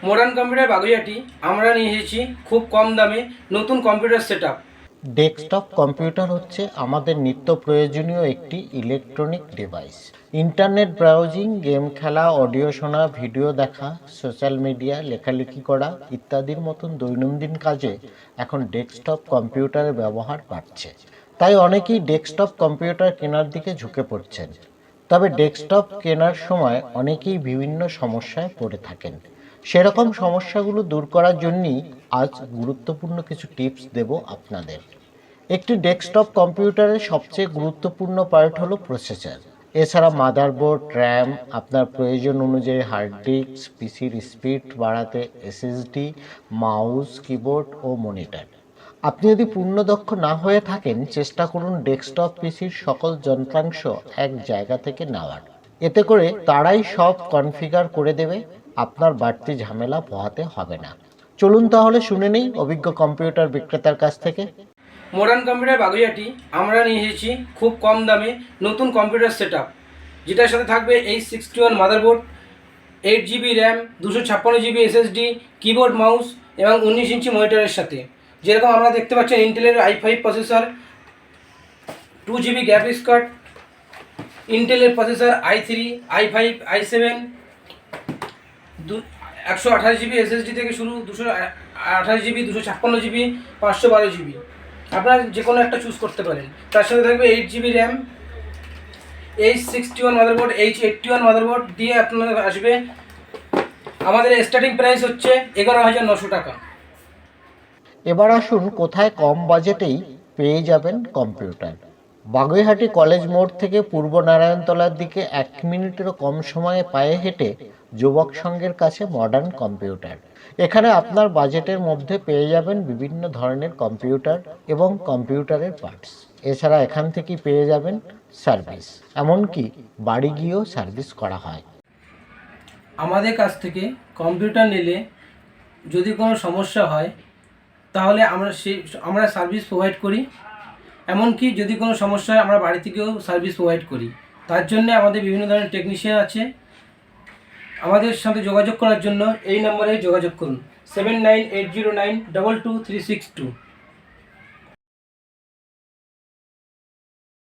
Modern computer Baguiati আমরা নিয়ে এসেছি খুব কম দামে নতুন কম্পিউটার সেটআপ। ডেস্কটপ কম্পিউটার হচ্ছে আমাদের নিত্য প্রয়োজনীয় একটি electronic device. Internet browsing, game খেলা, অডিও শোনা, ভিডিও দেখা, সোশ্যাল মিডিয়া, লেখালেখি করা ইত্যাদির মতন দৈনন্দিন কাজে এখন ডেস্কটপ কম্পিউটারের ব্যবহার বাড়ছে। তাই অনেকেই ডেস্কটপ কম্পিউটার কেনার দিকে ঝুঁকে পড়ছেন। তবে ডেস্কটপ কেনার সময় অনেকেই বিভিন্ন সমস্যায় পড়ে থাকেন। সেরকম সমস্যাগুলো দূর করার জন্যই আজ গুরুত্বপূর্ণ কিছু টিপস দেব আপনাদের। একটি ডেস্কটপ কম্পিউটারের সবচেয়ে গুরুত্বপূর্ণ পার্ট হলো প্রসেসর। এছাড়া মাদারবোর্ড, র্যাম, আপনার প্রয়োজন অনুযায়ী হার্ড ডিস্ক, পিসির স্পিড বাড়াতে এসএসডি, মাউস, কিবোর্ড ও মনিটর। আপনি যদি পূর্ণদক্ষ না হয়ে থাকেন, চেষ্টা করুন ডেস্কটপ পিসির সকল যন্ত্রাংশ এক জায়গা থেকে নেওয়ার। এতে করে তারাই সব কনফিগার করে দেবে, আপনার বাড়তি ঝামেলা পোহাতে হবে না। চলুন তাহলে শুনে নেই অভিজ্ঞ কম্পিউটার বিক্রেতার কাছ থেকে। মডার্ন কম্পিউটার বাগুইয়াটি আমরা নিয়ে এসেছি খুব কম দামে নতুন কম্পিউটার সেটআপ, যেটার সাথে থাকবে H61 motherboard, 8 GB RAM, 256 GB SSD, keyboard, mouse এবং 19 ইঞ্চি মনিটরের সাথে। যেরকম আমরা দেখতে পাচ্ছেন ইন্টেলের i5 processor, 2 GB graphics card, ইন্টেলের processor i3, i5, i7, 128 GB SSD থেকে শুরু, 228 GB, 256 GB, 512 GB। আপনারা যে কোনো একটা চুজ করতে পারেন। তার সাথে থাকবে 8 GB RAM, H61 motherboard, H81 motherboard দিয়ে আপনাদের আসবে। আমাদের স্টার্টিং প্রাইস হচ্ছে 11,900 টাকা। এবার আসুন কোথায় কম বাজেটেই পেয়ে যাবেন কম্পিউটার। বাগুইহাটি কলেজ মোড় থেকে পূর্ব নারায়ণতলার দিকে 1 মিনিটেরও কম সময়ে পায়ে হেঁটে যুবক সংঘের কাছে মডার্ন কম্পিউটার। এখানে আপনার বাজেটের মধ্যে পেয়ে যাবেন বিভিন্ন ধরনের কম্পিউটার এবং কম্পিউটারের পার্টস। এছাড়া এখান থেকেই পেয়ে যাবেন সার্ভিস, এমনকি বাড়ি গিয়েও সার্ভিস করা হয়। আমাদের কাছ থেকে কম্পিউটার নিলে যদি কোনো সমস্যা হয় তাহলে আমরা সার্ভিস প্রোভাইড করি। এমনকি যদি কোনো সমস্যা হয় আমরা বাড়ি থেকেও সার্ভিস প্রোভাইড করি। তার জন্য আমাদের বিভিন্ন ধরনের টেকনিশিয়ান আছে। আমাদের সাথে যোগাযোগ করার জন্য এই নম্বরে যোগাযোগ করুন 7980922362।